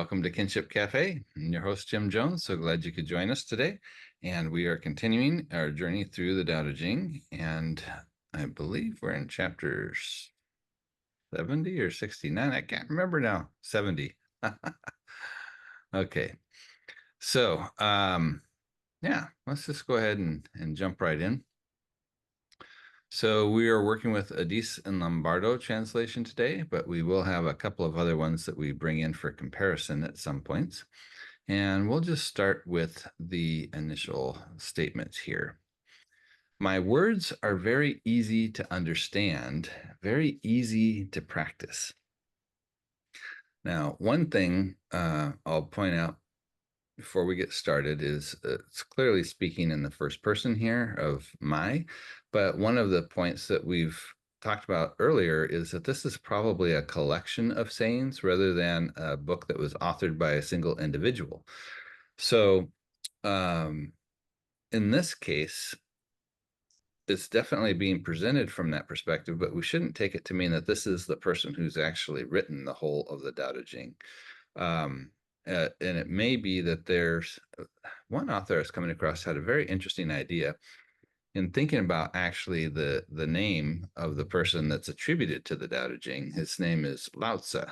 Welcome to Kinship Cafe. I'm your host, Jim Jones. So glad you could join us today. And we are continuing our journey through the Daodejing. And I believe we're in chapters 70 or 69. I can't remember now. 70. Okay. So, yeah, let's just go ahead and jump right in. So we are working with Addiss and Lombardo translation today, but we will have a couple of other ones that we bring in for comparison at some points. And we'll just start with the initial statements here. My words are very easy to understand, very easy to practice. Now, one thing I'll point out before we get started is it's clearly speaking in the first person here of my, but one of the points that we've talked about earlier is that this is probably a collection of sayings rather than a book that was authored by a single individual. So in this case, it's definitely being presented from that perspective, but we shouldn't take it to mean that this is the person who's actually written the whole of the Daodejing. And it may be that there's one author I was coming across had a very interesting idea in thinking about actually the name of the person that's attributed to the Daodejing. His name is Lao Tzu,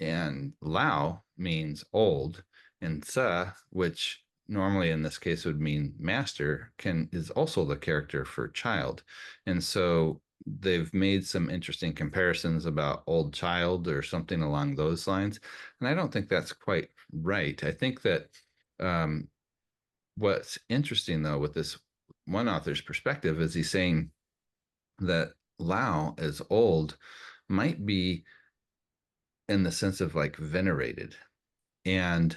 and Lao means old, and Tzu, which normally in this case would mean master, is also the character for child. And so they've made some interesting comparisons about old child or something along those lines. And I don't think that's quite right. I think that what's interesting though with this one author's perspective is he's saying that Lao as old might be in the sense of like venerated. And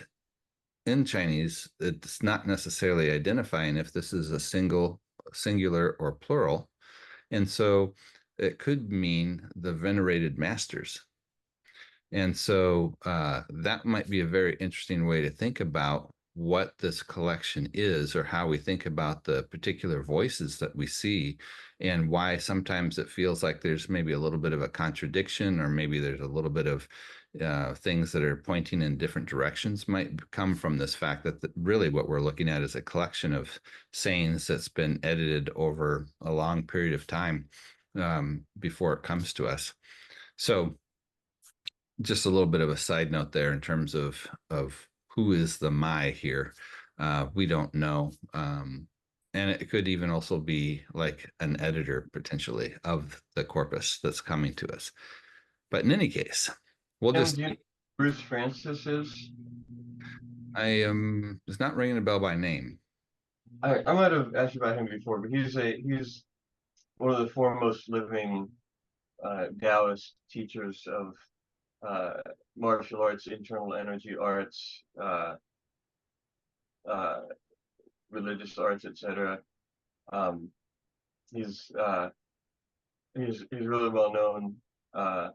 in Chinese, it's not necessarily identifying if this is a singular, or plural. And so it could mean the venerated masters. And so that might be a very interesting way to think about what this collection is, or how we think about the particular voices that we see, and why sometimes it feels like there's maybe a little bit of a contradiction, or maybe there's a little bit of things that are pointing in different directions might come from this fact that really what we're looking at is a collection of sayings that's been edited over a long period of time before it comes to us. So just a little bit of a side note there in terms of who is the my here. We don't know. And it could even also be like an editor potentially of the corpus that's coming to us. But in any case, we'll Tim, just, do you know who Bruce Francis is? I am, it's not ringing a bell by name. I might have asked you about him before, but he's one of the foremost living Taoist teachers of uh, martial arts, internal energy arts, uh, religious arts, etc. Um, he's he's really well known uh,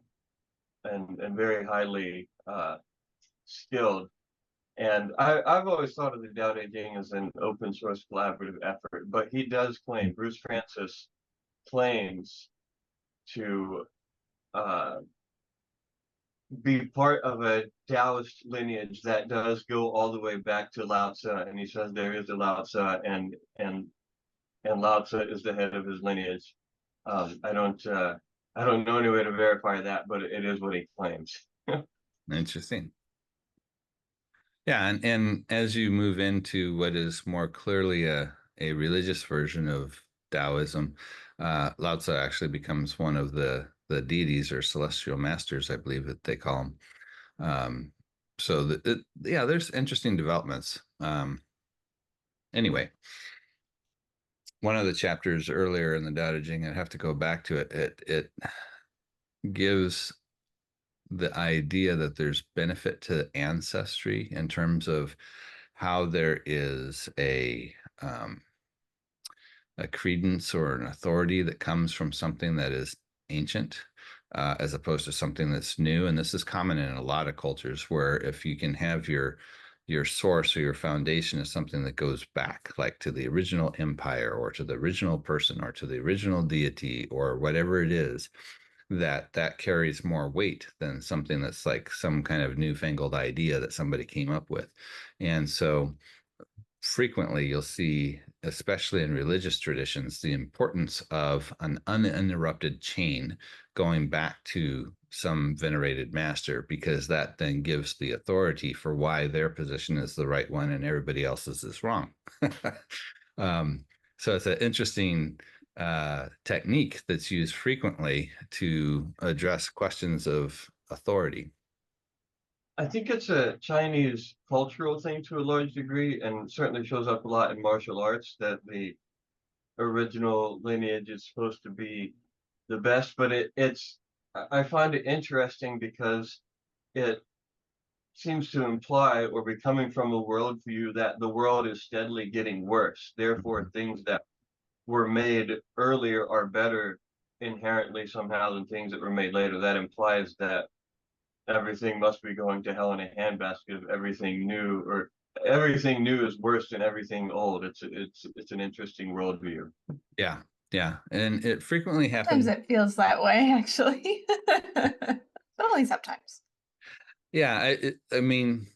and very highly skilled. And I've always thought of the Tao Te Ching as an open source collaborative effort, but he does claim, Bruce Francis claims to uh, be part of a Taoist lineage that does go all the way back to Lao Tzu, and he says there is a Lao Tzu, and Lao Tzu is the head of his lineage. I don't know any way to verify that, but it is what he claims. Interesting. Yeah, and as you move into what is more clearly a religious version of Taoism, Lao Tzu actually becomes one of the deities or celestial masters, I believe that they call them. So yeah, there's interesting developments. Anyway, one of the chapters earlier in the Daodejing, I'd have to go back to it. It gives the idea that there's benefit to ancestry in terms of how there is a credence or an authority that comes from something that is ancient, as opposed to something that's new. And this is common in a lot of cultures, where if you can have your source or your foundation is something that goes back, like to the original empire or to the original person or to the original deity or whatever it is, that carries more weight than something that's like some kind of newfangled idea that somebody came up with. And so frequently you'll see, especially in religious traditions, the importance of an uninterrupted chain going back to some venerated master, because that then gives the authority for why their position is the right one and everybody else's is wrong. um, so it's an interesting technique that's used frequently to address questions of authority. I think it's a Chinese cultural thing to a large degree, and certainly shows up a lot in martial arts that the original lineage is supposed to be the best, but I find it interesting because it seems to imply or be coming from a worldview that the world is steadily getting worse. Therefore, things that were made earlier are better inherently somehow than things that were made later. That implies that everything must be going to hell in a handbasket of everything new, or everything new is worse than everything old. It's an interesting worldview. Yeah, yeah, and it frequently Sometimes happens. it feels that way, actually. But only sometimes. Yeah, I mean,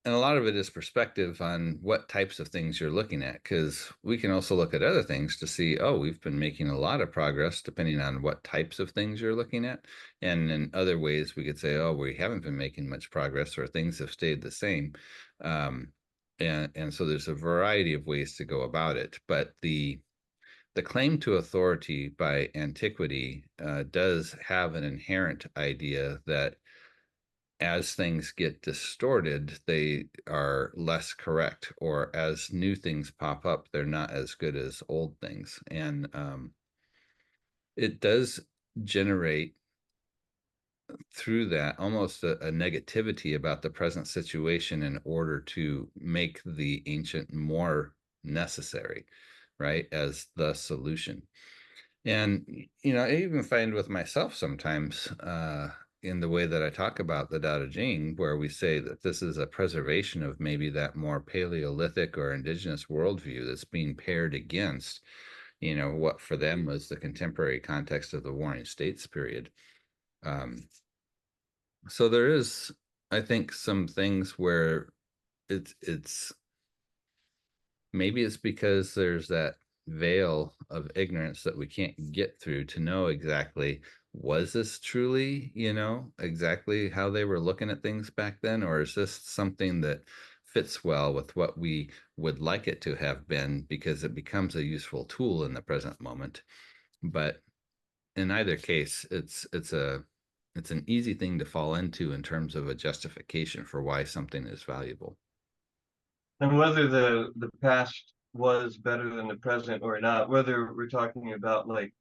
and a lot of it is perspective on what types of things you're looking at, because we can also look at other things to see, oh, we've been making a lot of progress depending on what types of things you're looking at. And in other ways, we could say, oh, we haven't been making much progress, or things have stayed the same. Um, and so there's a variety of ways to go about it. But the claim to authority by antiquity does have an inherent idea that as things get distorted, they are less correct, or as new things pop up, they're not as good as old things. And it does generate through that almost a negativity about the present situation in order to make the ancient more necessary, right, as the solution. And, I even find with myself sometimes in the way that I talk about the Daodejing, where we say that this is a preservation of maybe that more Paleolithic or indigenous worldview that's being paired against, what for them was the contemporary context of the Warring States period. Um, so there is, I think, some things where it's maybe it's because there's that veil of ignorance that we can't get through to know exactly, was this truly, exactly how they were looking at things back then, or is this something that fits well with what we would like it to have been because it becomes a useful tool in the present moment. But in either case, it's an easy thing to fall into in terms of a justification for why something is valuable. And whether the past was better than the present or not, whether we're talking about like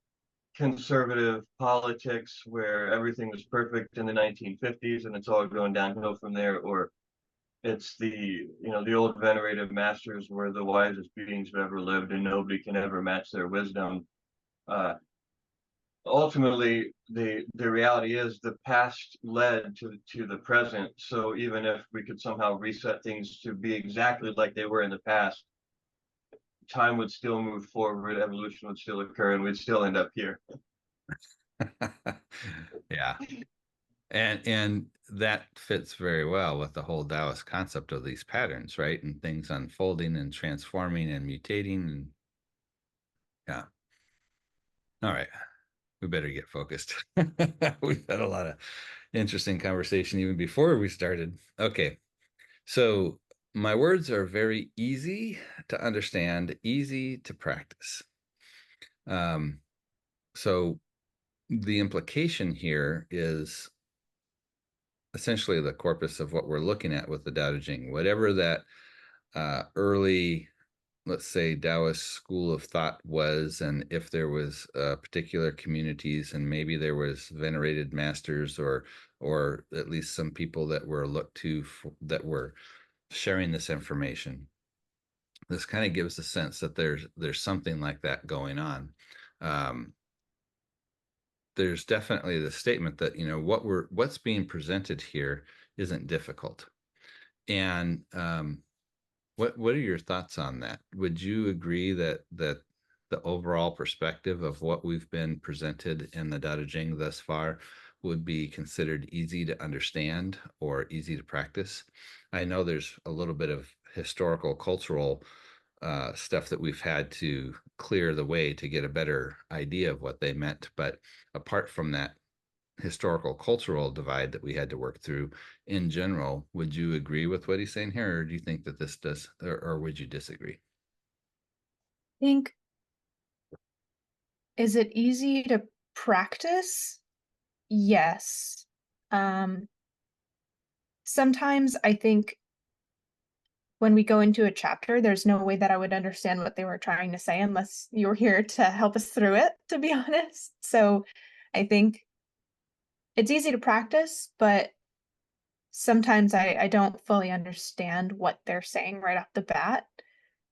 conservative politics where everything was perfect in the 1950s and it's all going downhill from there, or it's the old venerated masters were the wisest beings who ever lived and nobody can ever match their wisdom. Ultimately, the reality is the past led to the present. So even if we could somehow reset things to be exactly like they were in the past, time would still move forward, evolution would still occur, and we'd still end up here. Yeah. And that fits very well with the whole Taoist concept of these patterns, right? And things unfolding and transforming and mutating. And yeah. All right. We better get focused. We've had a lot of interesting conversation even before we started. Okay. So my words are very easy to understand, easy to practice. Um, so the implication here is essentially the corpus of what we're looking at with the Tao Te Ching. Whatever that early, let's say, Taoist school of thought was, and if there was particular communities, and maybe there was venerated masters, or at least some people that were looked to that were sharing this information. This kind of gives a sense that there's something like that going on. Um, there's definitely the statement that what's being presented here isn't difficult. And what are your thoughts on that? Would you agree that the overall perspective of what we've been presented in the Daodejing thus far would be considered easy to understand or easy to practice? I know there's a little bit of historical, cultural stuff that we've had to clear the way to get a better idea of what they meant. But apart from that historical, cultural divide that we had to work through in general, would you agree with what he's saying here, or do you think that this does, or would you disagree? Think, is it easy to practice? Yes. Sometimes I think when we go into a chapter, there's no way that I would understand what they were trying to say unless you were here to help us through it, to be honest. So I think it's easy to practice, but sometimes I don't fully understand what they're saying right off the bat.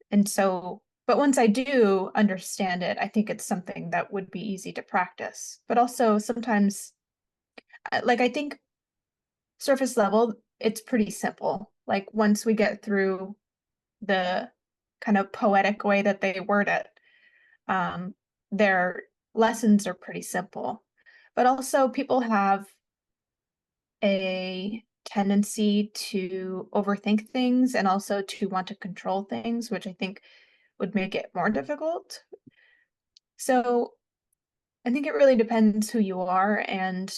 And so, but once I do understand it, I think it's something that would be easy to practice. But also sometimes, like, I think surface level, it's pretty simple. Like, once we get through the kind of poetic way that they word it, their lessons are pretty simple. But also, people have a tendency to overthink things and also to want to control things, which I think would make it more difficult. So I think it really depends who you are and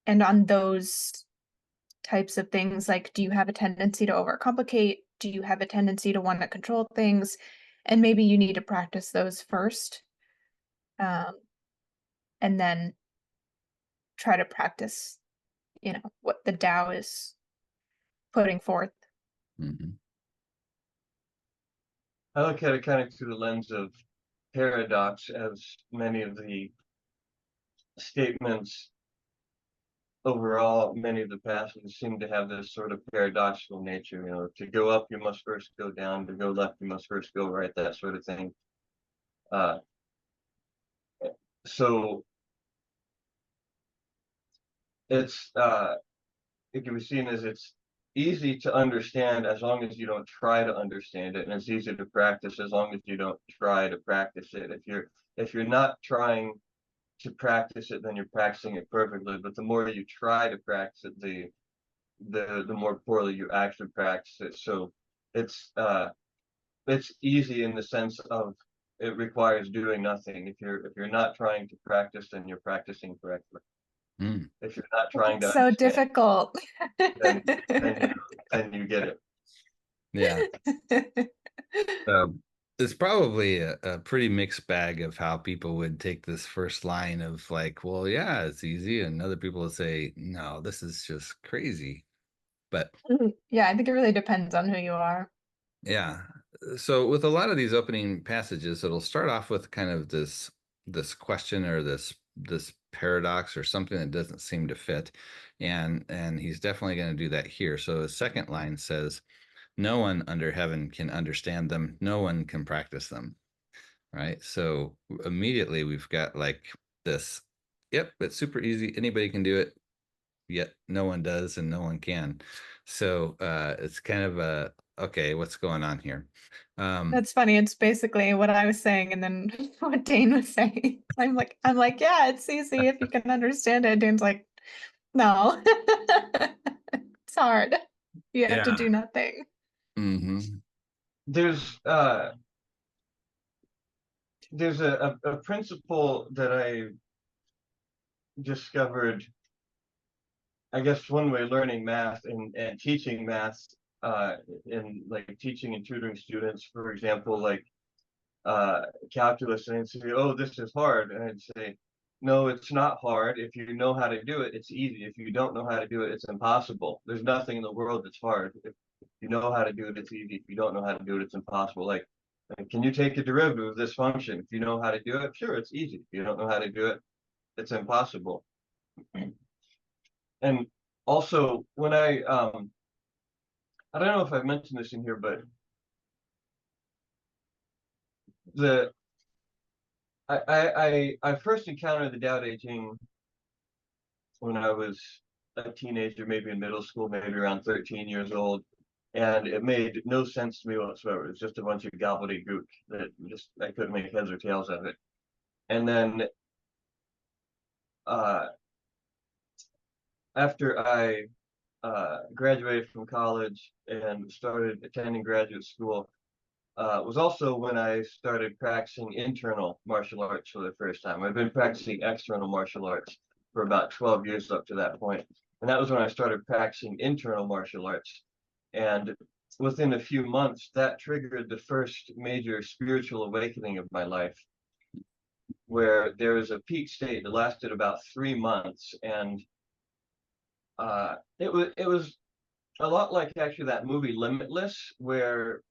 on those types of things. Like, do you have a tendency to overcomplicate? Do you have a tendency to want to control things? And maybe you need to practice those first, um, and then try to practice, what the Tao is putting forth. Mm-hmm. I look at it kind of through the lens of paradox, as many of the statements overall, many of the passages seem to have this sort of paradoxical nature. To go up, you must first go down. To go left, you must first go right. That sort of thing. Uh, so it can be seen as it's easy to understand as long as you don't try to understand it, and it's easy to practice as long as you don't try to practice it. If you're not trying to practice it, then you're practicing it perfectly. But the more you try to practice it, the more poorly you actually practice it. So it's easy in the sense of it requires doing nothing. If you're not trying to practice, then you're practicing correctly. Mm. If you're not trying to It's so understand, difficult. then you get it. Yeah. It's probably a pretty mixed bag of how people would take this first line of like, well, yeah, it's easy, and other people would say, no, this is just crazy. But Yeah, I think it really depends on who you are. yeah, so with a lot of these opening passages, it'll start off with kind of this question or this paradox or something that doesn't seem to fit, and he's definitely going to do that here. So his second line says, no one under heaven can understand them, no one can practice them. Right, so immediately we've got like this, yep, it's super easy, anybody can do it, yet no one does and no one can. So it's kind of a, okay, what's going on here? That's funny. It's basically what I was saying and then what Dane was saying. I'm like, yeah, it's easy if you can understand it. Dane's like, no. It's hard. You have to Yeah. do nothing. Mm-hmm. There's a principle that I discovered, I guess, one way learning math and teaching math, in like teaching and tutoring students, for example, like calculus, and they'd say, oh, this is hard, and I'd say, no, it's not hard. If you know how to do it, it's easy. If you don't know how to do it, it's impossible. There's nothing in the world that's hard. If you know how to do it, it's easy. If you don't know how to do it, it's impossible. Like, can you take a derivative of this function? If you know how to do it, sure, it's easy. If you don't know how to do it, it's impossible. And also, when I don't know if I've mentioned this in here, but the I first encountered the Daodejing when I was a teenager, maybe in middle school, maybe around 13 years old. and it made no sense to me whatsoever. It was just a bunch of gobbledygook that just I couldn't make heads or tails of it. And then uh, after I graduated from college and started attending graduate school, was also when I started practicing internal martial arts for the first time. I've been practicing external martial arts for about 12 years up to that point. And that was when I started practicing internal martial arts. And within a few months, that triggered the first major spiritual awakening of my life, where there was a peak state that lasted about 3 months. And it was a lot like actually that movie Limitless, where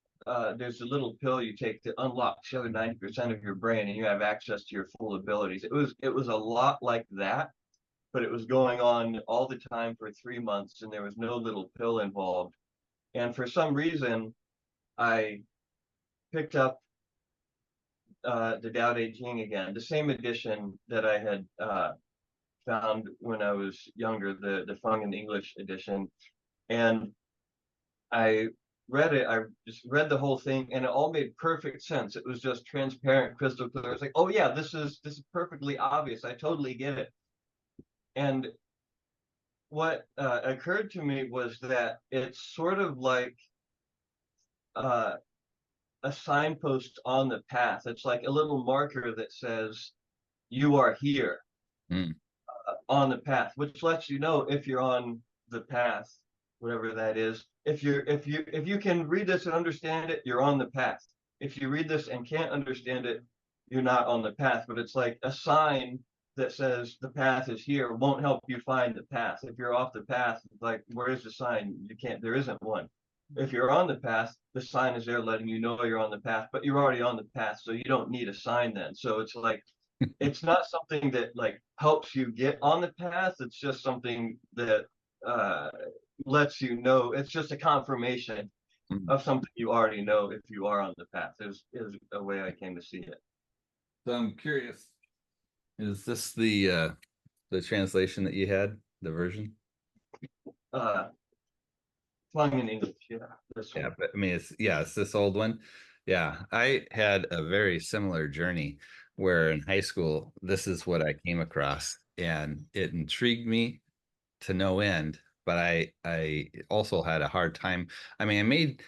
there's a little pill you take that unlocks the other 90% of your brain and you have access to your full abilities. It was a lot like that, but it was going on all the time for 3 months and there was no little pill involved. And for some reason, I picked up the Daodejing again, the same edition that I had found when I was younger, the Feng in English edition. And I read it. I just read the whole thing, and it all made perfect sense. It was just transparent, crystal clear. It's like, oh yeah, this is perfectly obvious. I totally get it. And what occurred to me was that it's sort of like uh, a signpost on the path. It's like a little marker that says you are here Mm. on the path, which lets you know if you're on the path, whatever that is. If you can read this and understand it, you're on the path. If you read this and can't understand it, you're not on the path. But it's like a sign that says the path is here won't help you find the path. If you're off the path, like where is the sign? You can't. There isn't one. If you're on the path, the sign is there letting you know you're on the path, but you're already on the path, so you don't need a sign then. So it's like it's not something that like helps you get on the path. It's just something that uh, lets you know. It's just a confirmation Mm. of something you already know if you are on the path. Is a way I came to see it. So I'm curious, is this the translation that you had, the version? Uh, Flying in English, yeah, this Yeah, one. but I mean, it's this old one. Yeah, I had a very similar journey where in high school, this is what I came across, and it intrigued me to no end. But I also had a hard time. I mean, I made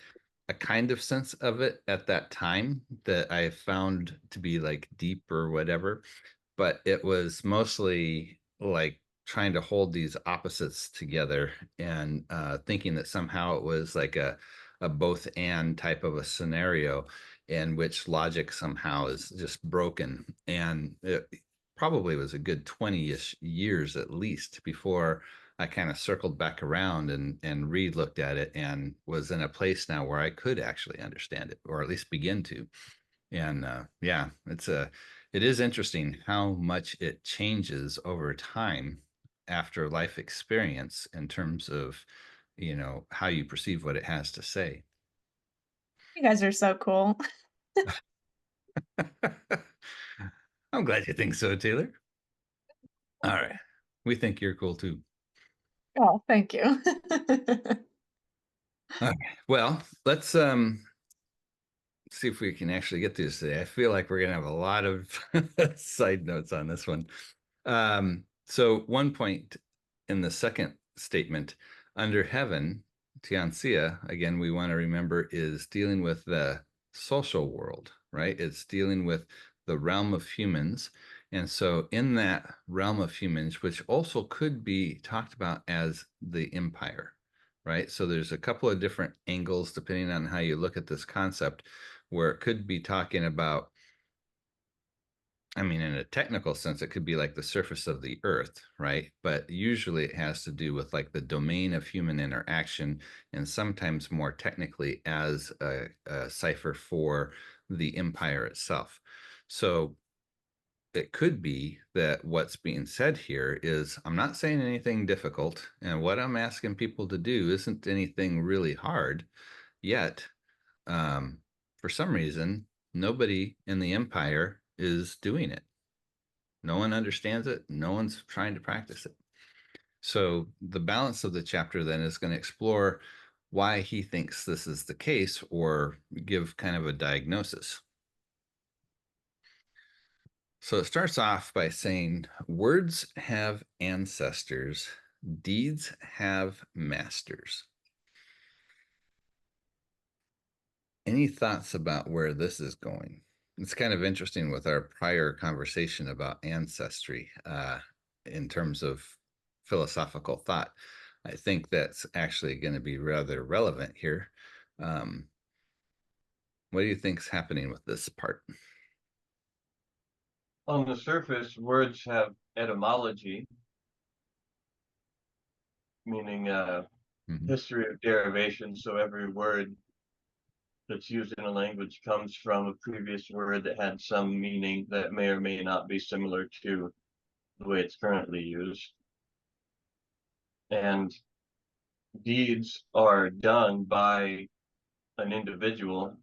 a kind of sense of it at that time that I found to be like deep or whatever, but it was mostly like trying to hold these opposites together and thinking that somehow it was like a both and type of a scenario in which logic somehow is just broken. And it probably was a good 20-ish years at least before I kind of circled back around and re-looked at it and was in a place now where I could actually understand it, or at least begin to. And yeah, it is interesting how much it changes over time after life experience in terms of, how you perceive what it has to say. You guys are so cool. I'm glad you think so, Taylor. All right. We think you're cool too. Oh, thank you. Okay. Well, let's see if we can actually get through this today. I feel like we're gonna have a lot of side notes on this one. So one point in the second statement, under heaven, Tianxia, again, we want to remember, is dealing with the social world, right? It's dealing with the realm of humans. And so in that realm of humans, which also could be talked about as the empire, right? So there's a couple of different angles depending on how you look at this concept, where it could be talking about, I mean, in a technical sense, it could be like the surface of the earth, right? But usually it has to do with like the domain of human interaction, and sometimes more technically as a cipher for the empire itself. So it could be that what's being said here is I'm not saying anything difficult, and what I'm asking people to do isn't anything really hard, yet um, for some reason, nobody in the empire is doing it. No one understands it. No one's trying to practice it. So the balance of the chapter then is going to explore why he thinks this is the case, or give kind of a diagnosis. So it starts off by saying words have ancestors, deeds have masters. Any thoughts about where this is going? It's kind of interesting with our prior conversation about ancestry in terms of philosophical thought. I think that's actually going to be rather relevant here. What do you think's happening with this part? On the surface, words have etymology, meaning Mhm. history of derivation. So every word that's used in a language comes from a previous word that had some meaning that may or may not be similar to the way it's currently used. And deeds are done by an individual.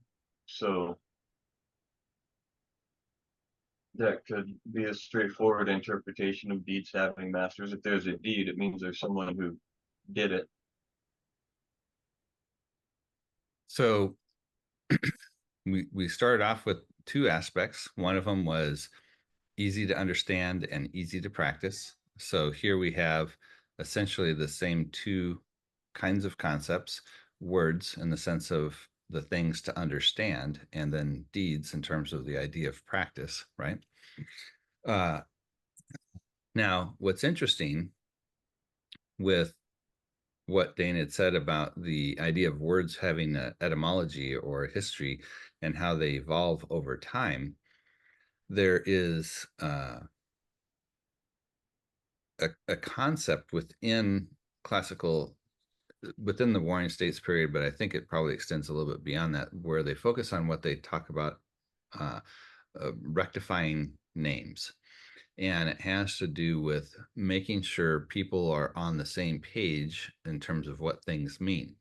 So that could be a straightforward interpretation of deeds having masters. If there's a deed, it means there's someone who did it. So we started off with two aspects. One of them was easy to understand and easy to practice. So here we have essentially the same two kinds of concepts: words in the sense of the things to understand, and then deeds in terms of the idea of practice, right? Uh, Now, what's interesting with what Dane had said about the idea of words having an etymology or a history and how they evolve over time, there is a concept within classical, within the Warring States period, but I think it probably extends a little bit beyond that, where they focus on what they talk about uh, rectifying names. And it has to do with making sure people are on the same page in terms of what things mean,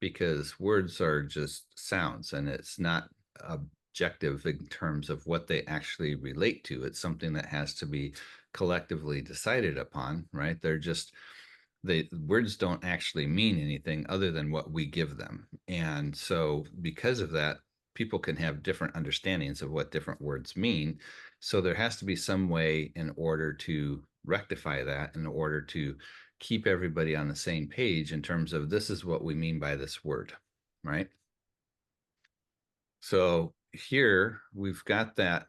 because words are just sounds and it's not objective in terms of what they actually relate to. It's something that has to be collectively decided upon, right? They're just, the words don't actually mean anything other than what we give them. And so because of that, people can have different understandings of what different words mean. So there has to be some way in order to rectify that, in order to keep everybody on the same page in terms of this is what we mean by this word, right? So here we've got that,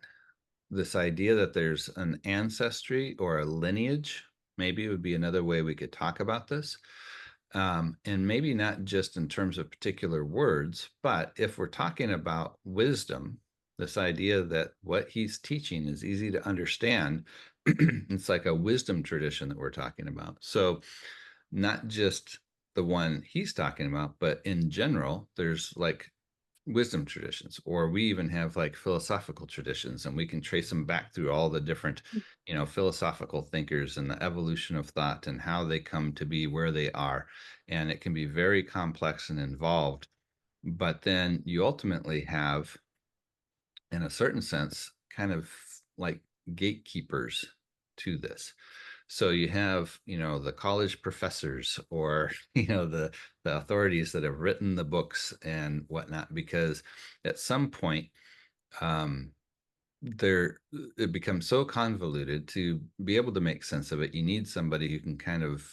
this idea that there's an ancestry or a lineage, maybe would be another way we could talk about this. And maybe not just in terms of particular words, but if we're talking about wisdom, this idea that what he's teaching is easy to understand, it's like a wisdom tradition that we're talking about. So not just the one he's talking about, but in general, there's like wisdom traditions, or we even have like philosophical traditions, and we can trace them back through all the different, philosophical thinkers and the evolution of thought and how they come to be where they are. And it can be very complex and involved. But then you ultimately have, in a certain sense, kind of like gatekeepers to this. So you have, the college professors, or, the authorities that have written the books and whatnot, because at some point, um, there it becomes so convoluted to be able to make sense of it. You need somebody who can kind of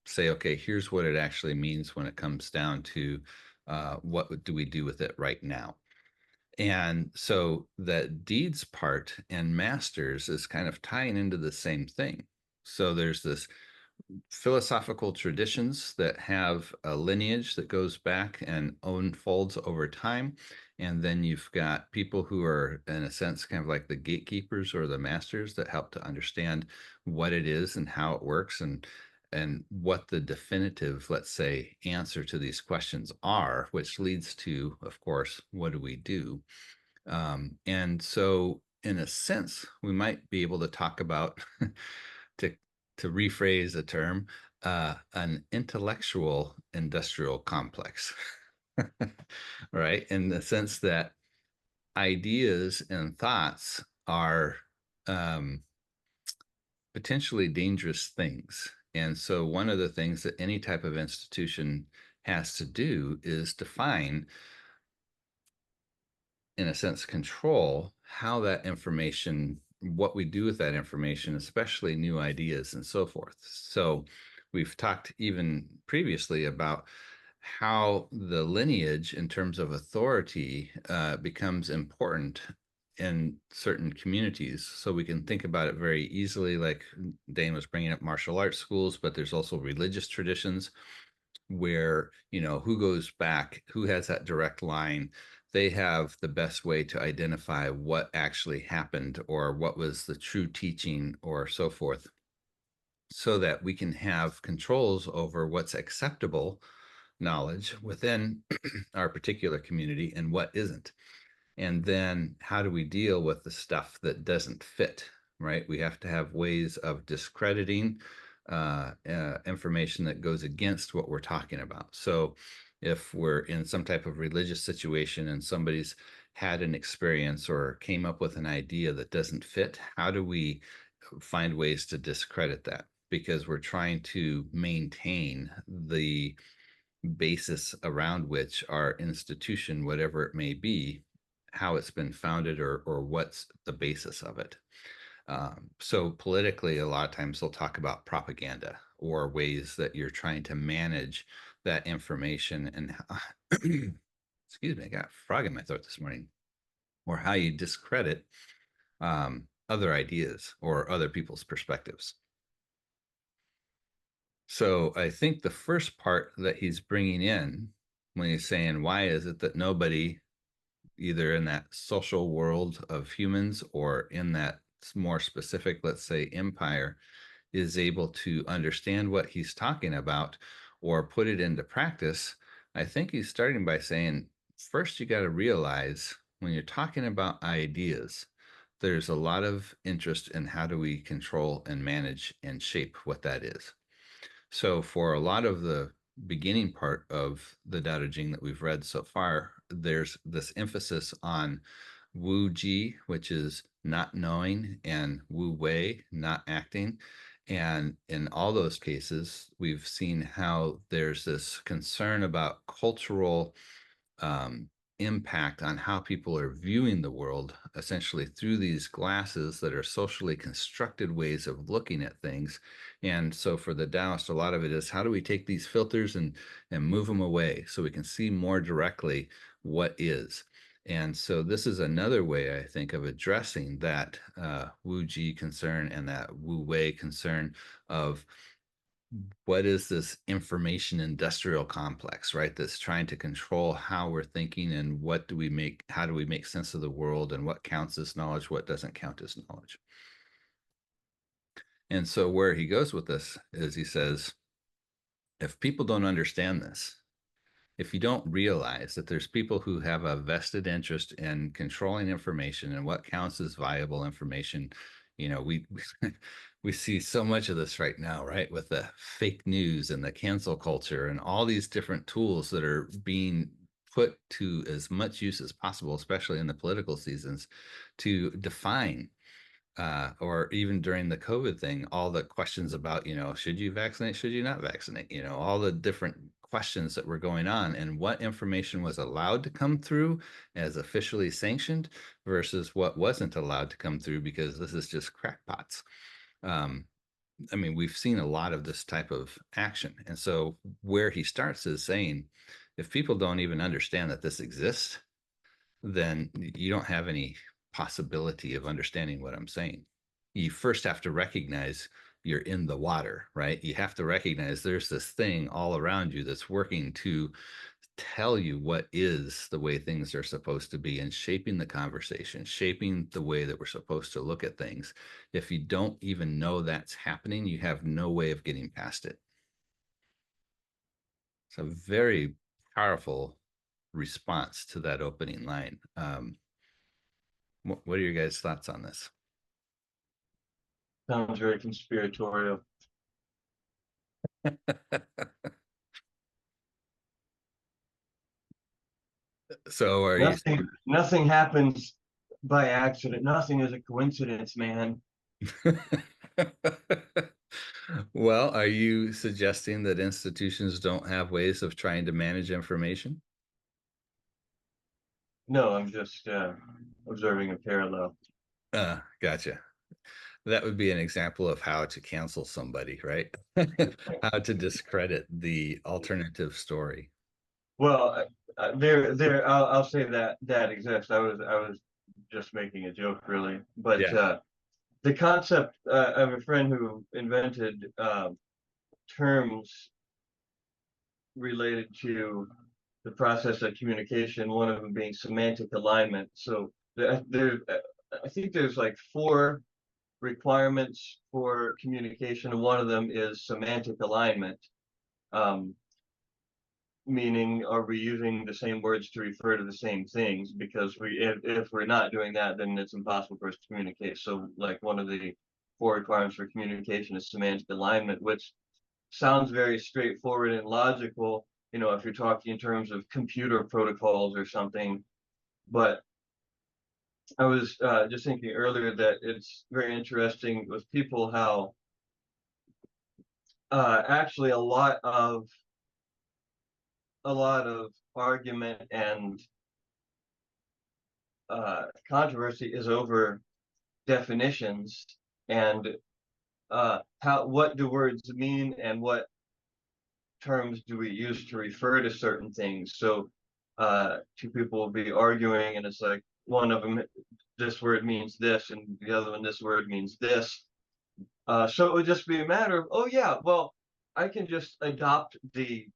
say, okay, here's what it actually means when it comes down to what do we do with it right now. And so that deeds part and masters is kind of tying into the same thing. So there's this philosophical traditions that have a lineage that goes back and unfolds over time. And then you've got people who are, in a sense, kind of like the gatekeepers or the masters that help to understand what it is and how it works, and what the definitive, let's say, answer to these questions are, which leads to, of course, what do we do? And so, in a sense, we might be able to talk about, to rephrase a term, an intellectual industrial complex, right? In the sense that ideas and thoughts are um, potentially dangerous things. And so, one of the things that any type of institution has to do is define, in a sense, control how that information, what we do with that information, especially new ideas and so forth. So we've talked even previously about how the lineage in terms of authority becomes important in certain communities. So we can think about it very easily, like Dane was bringing up martial arts schools, but there's also religious traditions where, you know, who goes back, who has that direct line, they have the best way to identify what actually happened or what was the true teaching or so forth, so that we can have controls over what's acceptable knowledge within our particular community and what isn't. And then how do we deal with the stuff that doesn't fit, right? We have to have ways of discrediting information that goes against what we're talking about. So if we're in some type of religious situation and somebody's had an experience or came up with an idea that doesn't fit, how do we find ways to discredit that? Because we're trying to maintain the basis around which our institution, whatever it may be, how it's been founded or what's the basis of it. So politically, a lot of times they'll talk about propaganda or ways that you're trying to manage that information and excuse me, I got a frog in my throat this morning, or how you discredit other ideas or other people's perspectives. So I think the first part that he's bringing in when he's saying, why is it that nobody, either in that social world of humans or in that more specific, let's say, empire, is able to understand what he's talking about or put it into practice? I think he's starting by saying, first, you got to realize when you're talking about ideas, there's a lot of interest in how do we control and manage and shape what that is. So for a lot of the beginning part of the Daodejing that we've read so far, there's this emphasis on Wu Ji, which is not knowing, and Wu Wei, not acting. And in all those cases, we've seen how there's this concern about cultural impact on how people are viewing the world, essentially through these glasses that are socially constructed ways of looking at things. And so for the Taoist, a lot of it is how do we take these filters and move them away so we can see more directly what is. And so this is another way, I think, of addressing that Wu Ji concern and that Wu Wei concern of what is this information industrial complex, right? That's trying to control how we're thinking and how do we make sense of the world and what counts as knowledge, what doesn't count as knowledge. And so where he goes with this is he says, if people don't understand this, if you don't realize that there's people who have a vested interest in controlling information and what counts as viable information, you know, we see so much of this right now, right? With the fake news and the cancel culture and all these different tools that are being put to as much use as possible, especially in the political seasons, to define or even during the COVID thing, all the questions about, you know, should you vaccinate, should you not vaccinate, you know, all the different questions that were going on and what information was allowed to come through as officially sanctioned versus what wasn't allowed to come through because this is just crackpots. I mean, we've seen a lot of this type of action. And so where he starts is saying, if people don't even understand that this exists, then you don't have any possibility of understanding what I'm saying. You first have to recognize you're in the water, right? You have to recognize there's this thing all around you that's working to tell you what is the way things are supposed to be and shaping the conversation, shaping the way that we're supposed to look at things. If you don't even know that's happening, you have no way of getting past it. It's a very powerful response to that opening line. What are your guys' thoughts on this? Sounds very conspiratorial. So are you Nothing happens by accident. Nothing is a coincidence, man. Well, are you suggesting that institutions don't have ways of trying to manage information? No, I'm just observing a parallel. Gotcha. That would be an example of how to cancel somebody, right? How to discredit the alternative story. Well, I'll say that that exists. I was just making a joke, really. But Yeah. the concept, I have a friend who invented terms related to the process of communication. One of them being semantic alignment. So I think there's like four requirements for communication, and one of them is semantic alignment. Um, Meaning, are we using the same words to refer to the same things? Because if we're not doing that, then it's impossible for us to communicate. So like one of the four requirements for communication is semantic alignment, which sounds very straightforward and logical, you know, if you're talking in terms of computer protocols or something. But I was just thinking earlier that it's very interesting with people how actually a lot of argument and controversy is over definitions and how what do words mean and what terms do we use to refer to certain things. So two people will be arguing, and it's like one of them, this word means this, and the other one, this word means this. So it would just be a matter of, oh yeah, well, I can just adopt the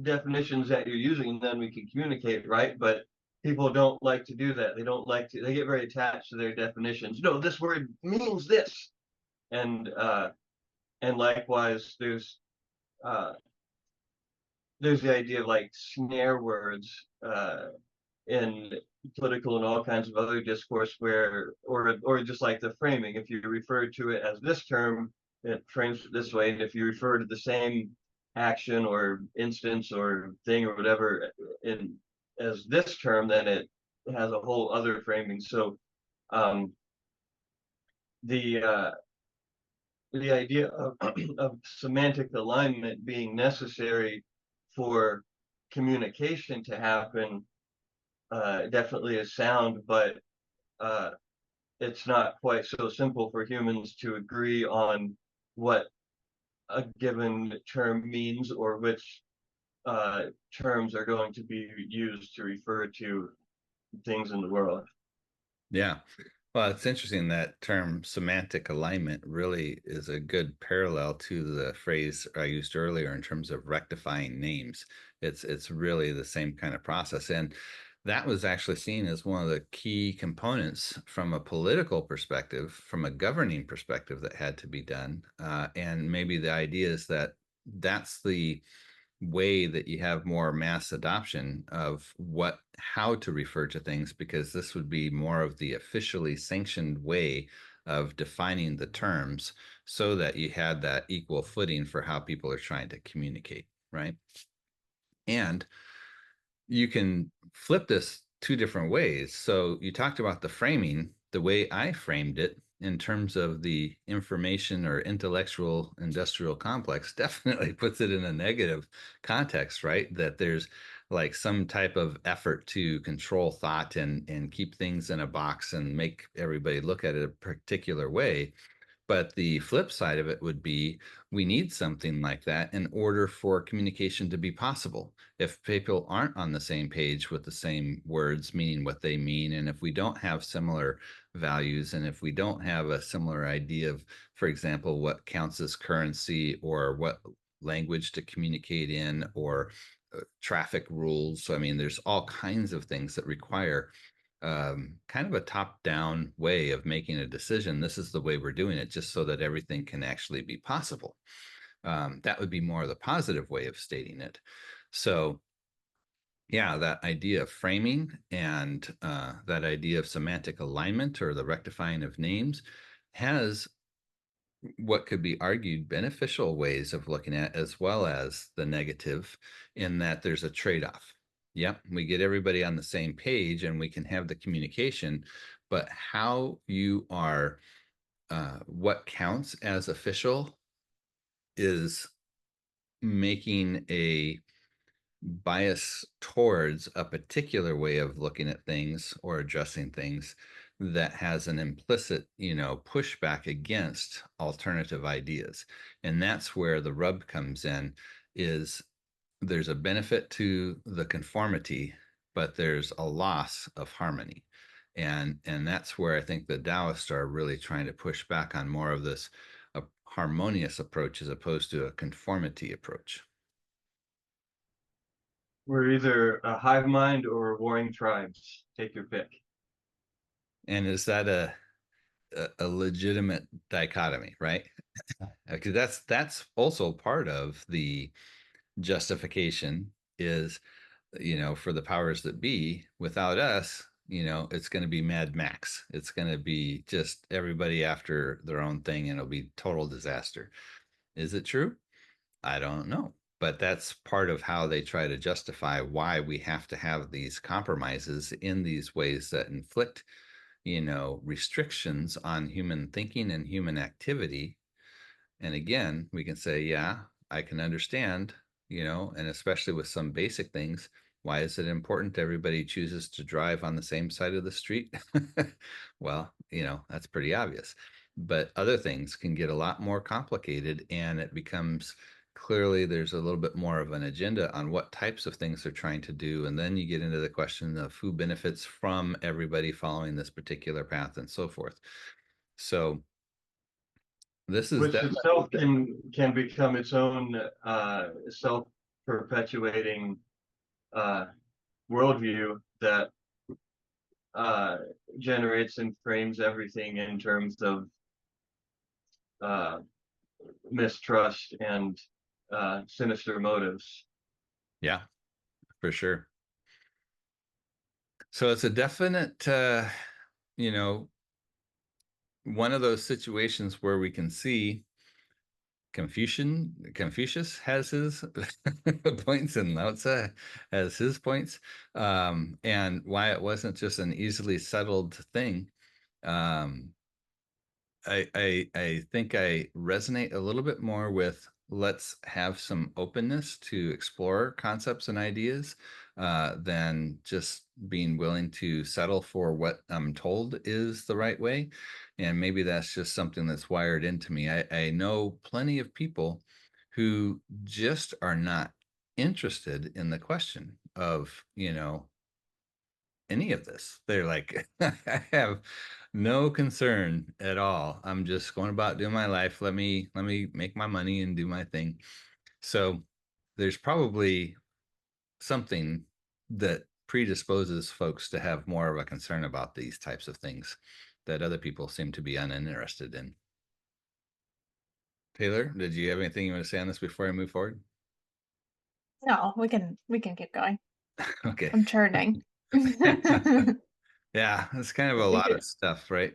definitions that you're using, and then we can communicate, right? But people don't like to do that. They don't like to. They get very attached to their definitions. No, this word means this, and likewise, uh, there's the idea of like snare words in political and all kinds of other discourse where, or just like the framing. If you refer to it as this term, it frames it this way, and if you refer to the same action or instance or thing or whatever in as this term, then it has a whole other framing. So um, the the idea of, of semantic alignment being necessary for communication to happen definitely is sound, but uh, it's not quite so simple for humans to agree on what a given term means or which terms are going to be used to refer to things in the world. Yeah. Well, it's interesting that term semantic alignment really is a good parallel to the phrase I used earlier in terms of rectifying names. It's really the same kind of process. And that was actually seen as one of the key components from a political perspective, from a governing perspective that had to be done. And maybe the idea is that that's the way that you have more mass adoption of how to refer to things, because this would be more of the officially sanctioned way of defining the terms so that you had that equal footing for how people are trying to communicate, right? And you can flip this two different ways. So you talked about the framing. The way I framed it in terms of the information or intellectual industrial complex definitely puts it in a negative context, right? That there's like some type of effort to control thought and keep things in a box and make everybody look at it a particular way. But the flip side of it would be we need something like that in order for communication to be possible. If people aren't on the same page with the same words meaning what they mean, and if we don't have similar values, and if we don't have a similar idea of, for example, what counts as currency or what language to communicate in, or traffic rules. So, I mean, there's all kinds of things that require kind of a top-down way of making a decision. This is the way we're doing it, just so that everything can actually be possible. That would be more the positive way of stating it. So, yeah, that idea of framing and that idea of semantic alignment or the rectifying of names has what could be argued beneficial ways of looking at, as well as the negative, in that there's a trade-off. Yep, we get everybody on the same page and we can have the communication, but how you are, what counts as official is making a bias towards a particular way of looking at things or addressing things that has an implicit, pushback against alternative ideas. And that's where the rub comes in, is there's a benefit to the conformity, but there's a loss of harmony. And that's where I think the Taoists are really trying to push back on more of this harmonious approach as opposed to a conformity approach. We're either a hive mind or warring tribes. Take your pick. And is that a legitimate dichotomy, right? Because that's also part of the justification is, for the powers that be, without us, it's going to be Mad Max. It's going to be just everybody after their own thing, and it'll be total disaster. Is it true? I don't know. But that's part of how they try to justify why we have to have these compromises in these ways that inflict, restrictions on human thinking and human activity. And again, we can say, yeah, I can understand, and especially with some basic things, why is it important everybody chooses to drive on the same side of the street? Well, that's pretty obvious. But other things can get a lot more complicated, and it becomes clearly there's a little bit more of an agenda on what types of things they're trying to do. And then you get into the question of who benefits from everybody following this particular path and so forth. So this is Which definitely, itself can become its own self-perpetuating worldview that generates and frames everything in terms of mistrust and sinister motives. yeah, for sure. So it's a definite, one of those situations where we can see Confucius has his points and Lao Tzu has his points, and why it wasn't just an easily settled thing. Um, I think I resonate a little bit more with let's have some openness to explore concepts and ideas than just being willing to settle for what I'm told is the right way. And maybe that's just something that's wired into me. I know plenty of people who just are not interested in the question of, any of this. They're like, I have no concern at all. I'm just going about doing my life. Let me make my money and do my thing. So there's probably something that predisposes folks to have more of a concern about these types of things that other people seem to be uninterested in. Taylor, did you have anything you want to say on this before I move forward? No, we can keep going. Okay. I'm churning. Yeah, it's kind of a I think lot of it, stuff, right?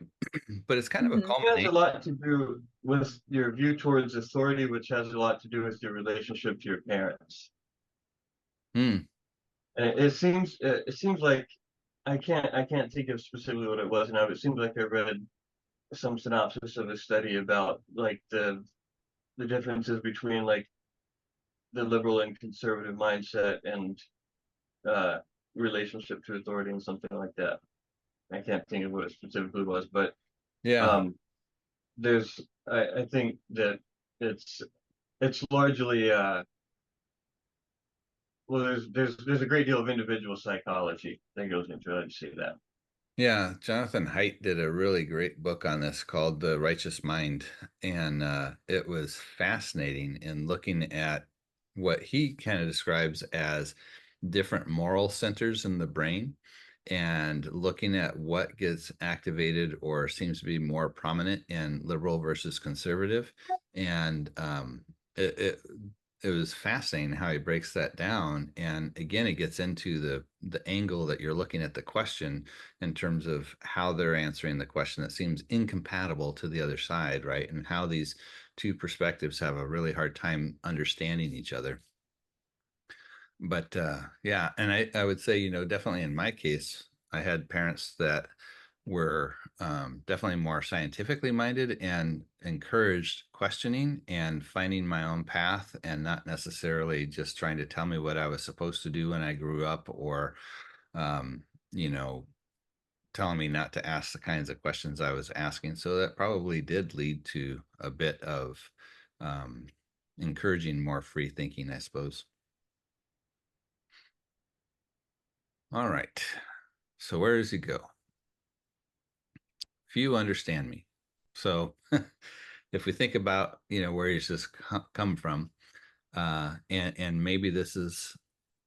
But it's kind of a Mhm. it has a culmination. lot to do with your view towards authority, which has a lot to do with your relationship to your parents. Hmm. And it seems like I can't think of specifically what it was now, but it seems like I read some synopsis of a study about like the differences between like the liberal and conservative mindset and uh relationship to authority and something like that. I can't think of what it specifically was, but Yeah. um there's I think that it's it's largely well there's a great deal of individual psychology that goes into it. I'd say that. Yeah, Jonathan Haidt did a really great book on this called The Righteous Mind. And it was fascinating in looking at what he kind of describes as different moral centers in the brain and looking at what gets activated or seems to be more prominent in liberal versus conservative. And it was fascinating how he breaks that down. And again, it gets into the angle that you're looking at the question in terms of how they're answering the question that seems incompatible to the other side, right? And how these two perspectives have a really hard time understanding each other. But yeah, and I would say, definitely in my case, I had parents that were definitely more scientifically minded and encouraged questioning and finding my own path, and not necessarily just trying to tell me what I was supposed to do when I grew up, or you know, telling me not to ask the kinds of questions I was asking. So that probably did lead to a bit of um, encouraging more free thinking, I suppose. All right. So where does he go? Few understand me. So if we think about, where he's just come from, and maybe this is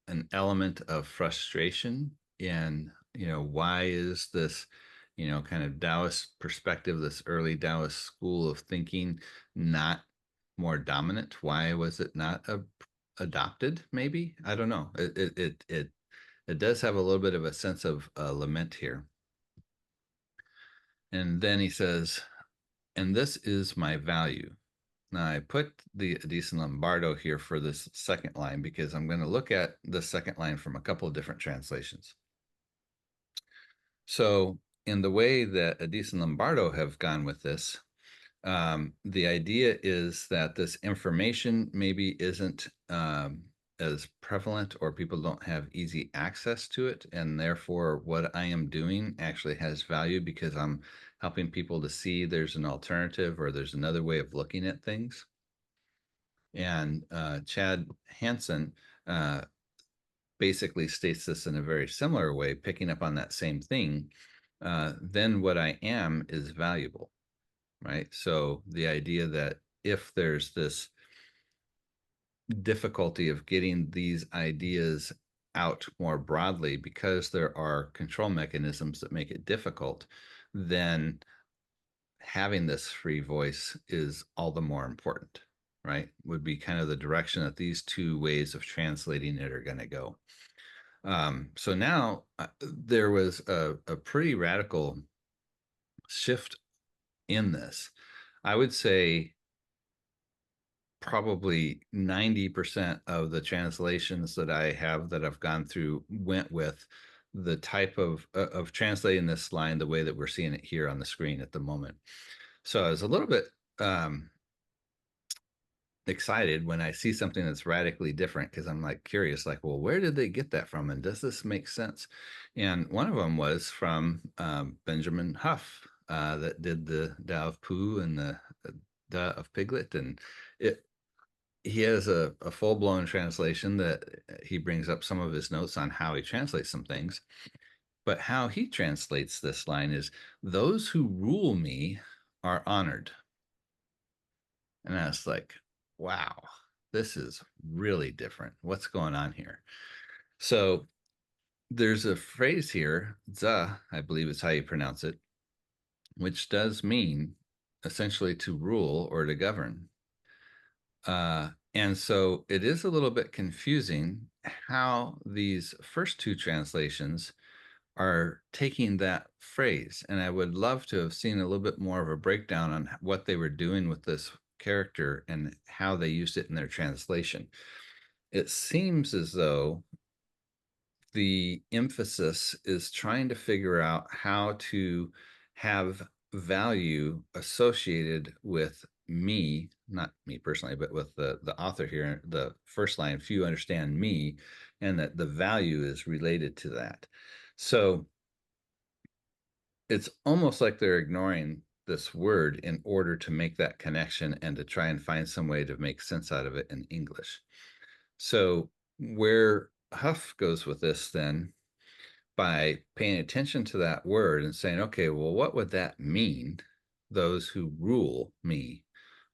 an element of frustration in, why is this, kind of Taoist perspective, this early Taoist school of thinking, not more dominant? Why was it not adopted? Maybe, I don't know. It does have a little bit of a sense of lament here. And then he says, and this is my value. Now, I put the Addiss and Lombardo here for this second line because I'm going to look at the second line from a couple of different translations. So, in the way that Addiss and Lombardo have gone with this, the idea is that this information maybe isn't as prevalent, or people don't have easy access to it, and therefore what I am doing actually has value because I'm helping people to see there's an alternative or there's another way of looking at things. And Chad Hansen basically states this in a very similar way, picking up on that same thing. Then what I am is valuable, right? So the idea that if there's this difficulty of getting these ideas out more broadly because there are control mechanisms that make it difficult, then having this free voice is all the more important, right? Would be kind of the direction that these two ways of translating it are going to go. So now there was a pretty radical shift in this. I would say probably 90% of the translations that I have that I've gone through went with the type of translating this line the way that we're seeing it here on the screen at the moment. So I was a little bit excited when I see something that's radically different, because I'm like curious, like, well, where did they get that from? And does this make sense? And one of them was from Benjamin Huff, that did the Tao of Pooh and the Da of Piglet. And he has a full-blown translation that he brings up some of his notes on how he translates some things. But how he translates this line is, those who rule me are honored. And I was like, wow, this is really different. What's going on here? So there's a phrase here, za, I believe is how you pronounce it, which does mean essentially to rule or to govern. And so it is a little bit confusing how these first two translations are taking that phrase. And I would love to have seen a little bit more of a breakdown on what they were doing with this character and how they used it in their translation. It seems as though the emphasis is trying to figure out how to have value associated with me, not me personally, but with the author here, the first line, few understand me, and that the value is related to that. So it's almost like they're ignoring this word in order to make that connection and to try and find some way to make sense out of it in English. So where Huff goes with this then, by paying attention to that word and saying, okay, well, what would that mean? Those who rule me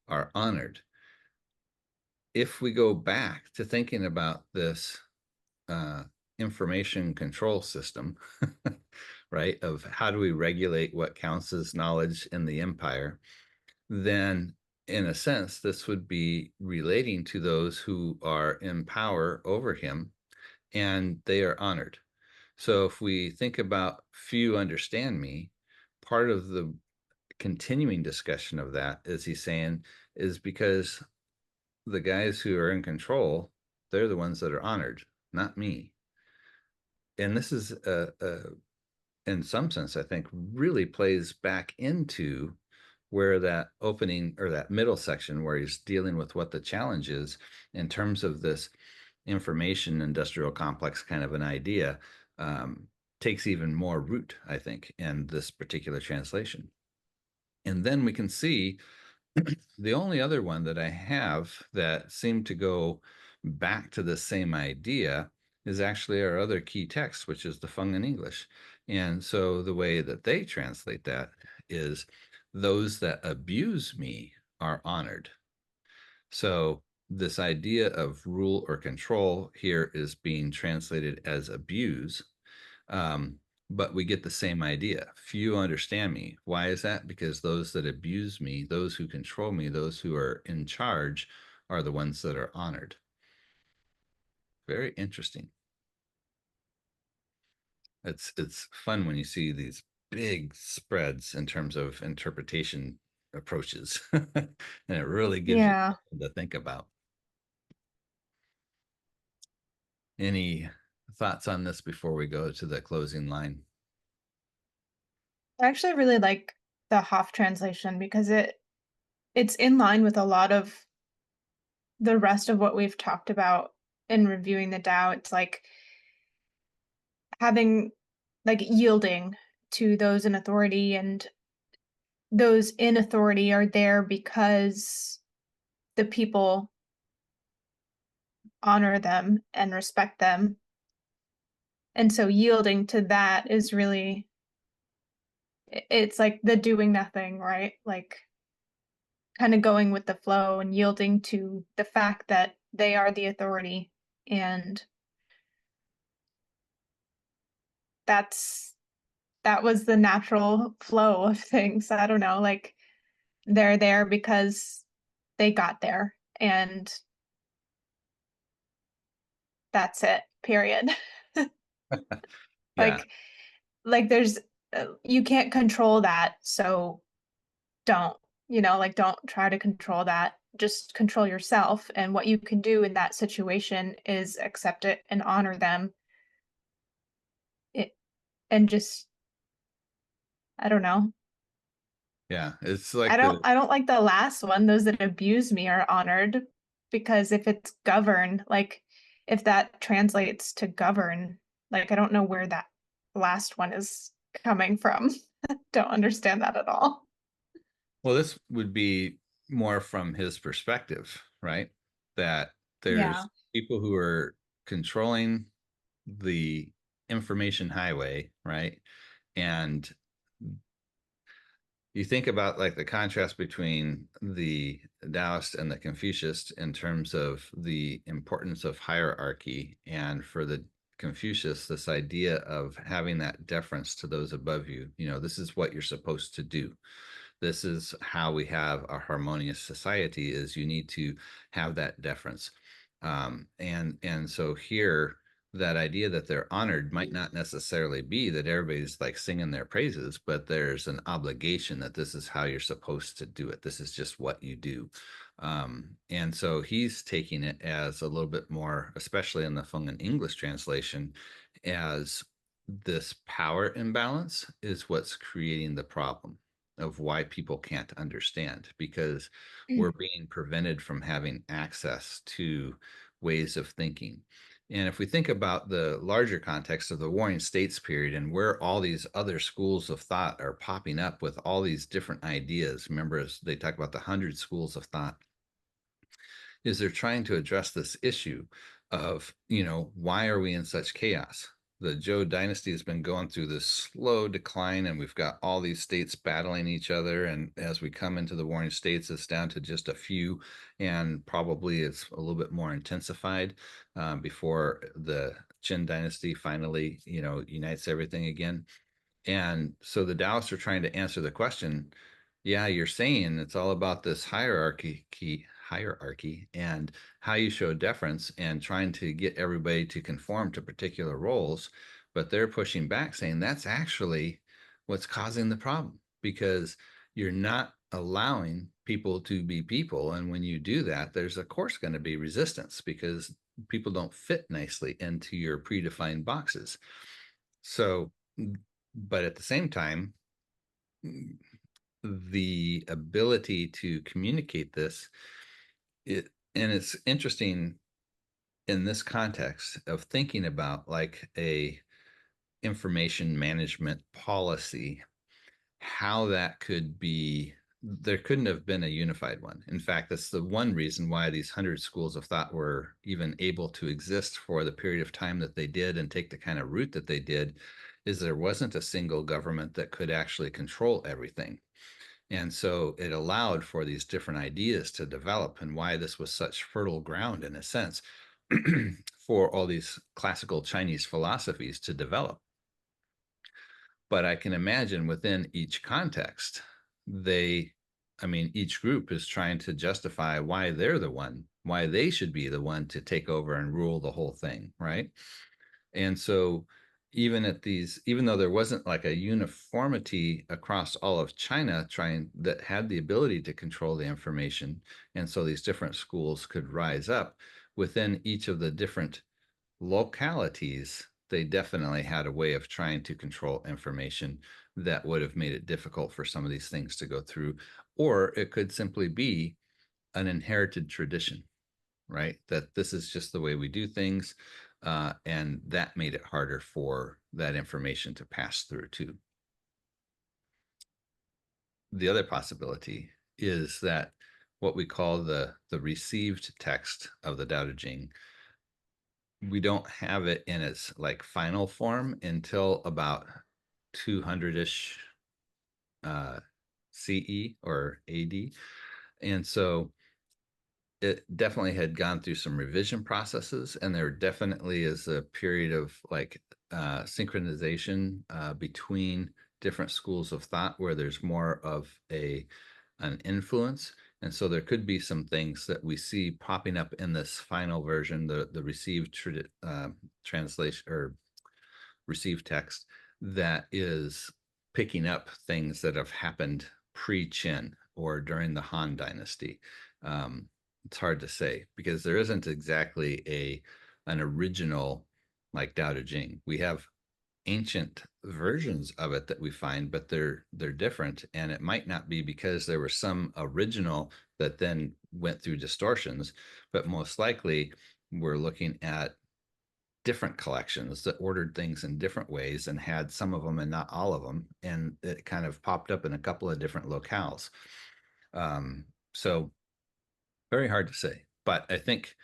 are honored. If we go back to thinking about this information control system, right, of how do we regulate what counts as knowledge in the empire, then in a sense, this would be relating to those who are in power over him, and they are honored. So if we think about few understand me, part of the continuing discussion of that, as he's saying, is because the guys who are in control, they're the ones that are honored, not me. And this is in some sense, I think really plays back into where that opening or that middle section where he's dealing with what the challenge is in terms of this information industrial complex kind of an idea, takes even more root, I think, in this particular translation. And then we can see the only other one that I have that seemed to go back to the same idea is actually our other key text, which is the Feng in English. And so the way that they translate that is those that abuse me are honored. So this idea of rule or control here is being translated as abuse. Um, but we get the same idea. Few understand me. Why is that? Because those that abuse me, those who control me, those who are in charge are the ones that are honored. Very interesting. It's fun when you see these big spreads in terms of interpretation approaches. And it really gives you Yeah. something to think about. Any thoughts on this before we go to the closing line? I actually really like the Hoff translation because it's in line with a lot of the rest of what we've talked about in reviewing the Tao. It's like having, like, yielding to those in authority, and those in authority are there because the people honor them and respect them. And so yielding to that is really, it's like the doing nothing, right? Like kind of going with the flow and yielding to the fact that they are the authority. And that's that was the natural flow of things. I don't know, like they're there because they got there, and that's it, period. Yeah. like like there's you can't control that, so don't, like don't try to control that. Just control yourself, and what you can do in that situation is accept it and honor them. It and just, I don't know. Yeah. It's I like don't the I don't like the last one. Those that abuse me are honored, because if it's govern, like if that translates to govern, like I don't know where that last one is coming from. Don't understand that at all. Well, this would be more from his perspective, right? That Yeah. there's people who are controlling the information highway, right? And you think about like the contrast between the Taoist and the Confucius in terms of the importance of hierarchy, and for the Confucius, this idea of having that deference to those above you. This is what you're supposed to do. This is how we have a harmonious society, is you need to have that deference. And so here, that idea that they're honored might not necessarily be that everybody's like singing their praises, but there's an obligation that this is how you're supposed to do it. This is just what you do. And so he's taking it as a little bit more, especially in the Feng and English translation, as this power imbalance is what's creating the problem of why people can't understand, because we're being prevented from having access to ways of thinking. And if we think about the larger context of the Warring States period and where all these other schools of thought are popping up with all these different ideas, remember, as they talk about the 100 schools of thought, is they're trying to address this issue of, why are we in such chaos? The Zhou dynasty has been going through this slow decline, and we've got all these states battling each other. And as we come into the Warring States, it's down to just a few, and probably it's a little bit more intensified before the Qin dynasty finally, unites everything again. And so the Taoists are trying to answer the question, yeah, you're saying it's all about this hierarchy and how you show deference and trying to get everybody to conform to particular roles. But they're pushing back, saying that's actually what's causing the problem, because you're not allowing people to be people. And when you do that, there's of course going to be resistance, because people don't fit nicely into your predefined boxes. So But at the same time, the ability to communicate this, and it's interesting in this context of thinking about like a information management policy, how that could be, there couldn't have been a unified one. In fact, that's the one reason why these 100 schools of thought were even able to exist for the period of time that they did and take the kind of route that they did, is there wasn't a single government that could actually control everything. And so it allowed for these different ideas to develop, and why this was such fertile ground in a sense for all these classical Chinese philosophies to develop. But I can imagine within each context, each group is trying to justify why they're the one, why they should be the one to take over and rule the whole thing, right? And so even though there wasn't like a uniformity across all of China that had the ability to control the information, and so these different schools could rise up within each of the different localities, they definitely had a way of trying to control information that would have made it difficult for some of these things to go through. Or it could simply be an inherited tradition, right? That this is just the way we do things. And that made it harder for that information to pass through too. The other possibility is that what we call the received text of the Daodejing, we don't have it in its like final form until about 200-ish CE or AD. And so it definitely had gone through some revision processes, and there definitely is a period of like synchronization between different schools of thought where there's more of an influence. And so there could be some things that we see popping up in this final version, the received translation or received text, that is picking up things that have happened pre-Qin or during the Han Dynasty. It's hard to say because there isn't exactly an original like Tao Te Ching. We have ancient versions of it that we find, but they're different, and it might not be because there was some original that then went through distortions, but most likely we're looking at different collections that ordered things in different ways and had some of them and not all of them, and it kind of popped up in a couple of different locales. So very hard to say, but I think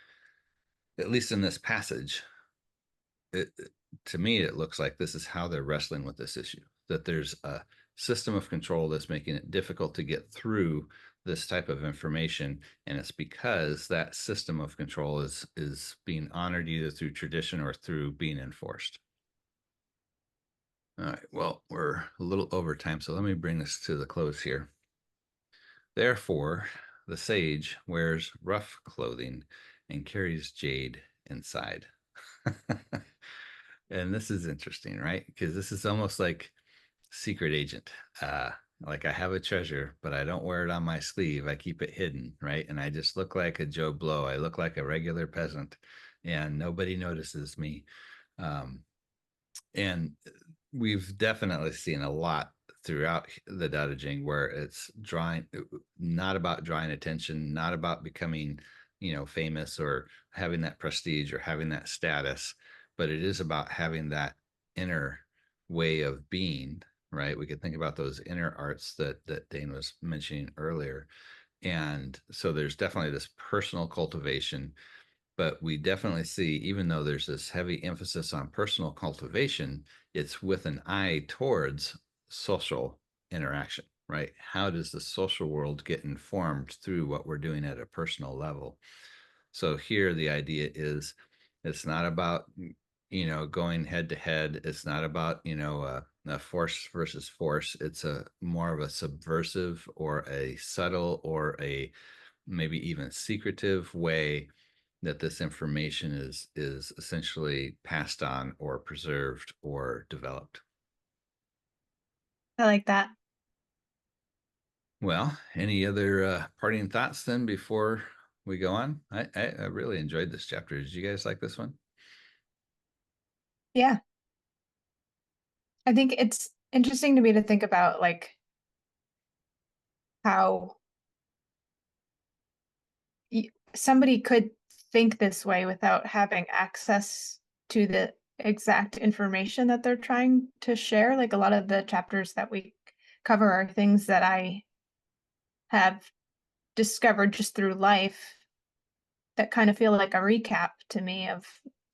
at least in this passage, to me, it looks like this is how they're wrestling with this issue, that there's a system of control that's making it difficult to get through this type of information. And it's because that system of control is being honored either through tradition or through being enforced. All right, well, we're a little over time, so let me bring this to the close here. Therefore, the sage wears rough clothing and carries jade inside. And this is interesting, right? Because this is almost like secret agent. Like I have a treasure, but I don't wear it on my sleeve. I keep it hidden, right? And I just look like a Joe Blow. I look like a regular peasant, and nobody notices me. And we've definitely seen a lot throughout the Daodejing where it's not about drawing attention, not about becoming, famous or having that prestige or having that status, but it is about having that inner way of being, right? We could think about those inner arts that Dane was mentioning earlier. And so there's definitely this personal cultivation, but we definitely see, even though there's this heavy emphasis on personal cultivation, it's with an eye towards social interaction, right? How does the social world get informed through what we're doing at a personal level? So here the idea is it's not about, going head to head. It's not about, a force versus force. It's a more of a subversive or a subtle or a maybe even secretive way that this information is essentially passed on or preserved or developed. I like that. Well, any other parting thoughts then before we go on? I really enjoyed this chapter. Did you guys like this one? Yeah. I think interesting to me to think about like how somebody could think this way without having access to the exact information that they're trying to share. Like a lot of the chapters that we cover are things that I have discovered just through life that kind of feel like a recap to me of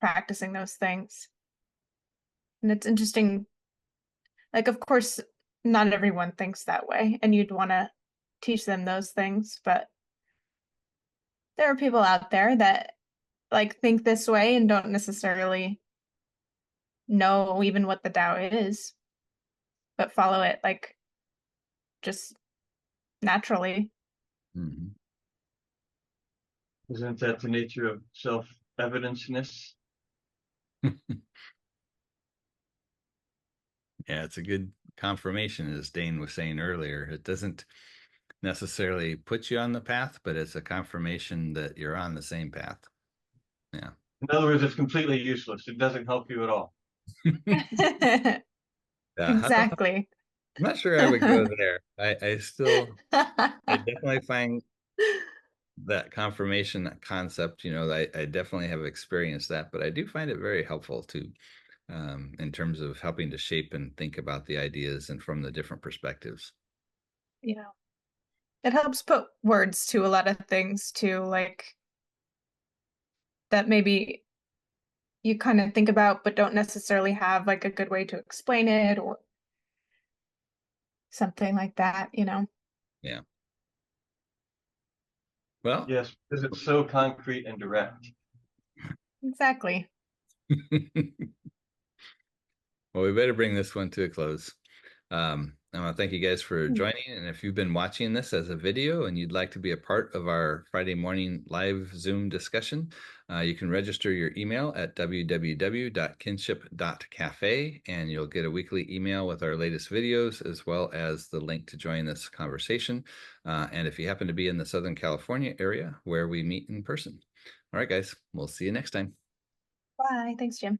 practicing those things. And it's interesting, like, of course, not everyone thinks that way, and you'd want to teach them those things, but there are people out there that like think this way and don't necessarily know even what the Tao is, but follow it like just naturally. Mhm. Isn't that the nature of self-evidenceness? Yeah, it's a good confirmation, as Dane was saying earlier. It doesn't necessarily put you on the path, but it's a confirmation that you're on the same path. Yeah. In other words, it's completely useless. It doesn't help you at all. Yeah, Exactly. I'm not sure I would go there. I definitely find that confirmation, that concept, I definitely have experienced that, but I do find it very helpful too, in terms of helping to shape and think about the ideas and from the different perspectives. Yeah. It helps put words to a lot of things too, like that maybe you kind of think about but don't necessarily have like a good way to explain it or something like that, you know? Yeah. Well, Yes, because it's so concrete and direct. Exactly. well, we better bring this one to a close. I want to thank you guys for Mm. joining. And if you've been watching this as a video and you'd like to be a part of our Friday morning live Zoom discussion, you can register your email at www.kinship.cafe, and you'll get a weekly email with our latest videos, as well as the link to join this conversation. And if you happen to be in the Southern California area where we meet in person. All right, guys, we'll see you next time. Bye. Thanks, Jim.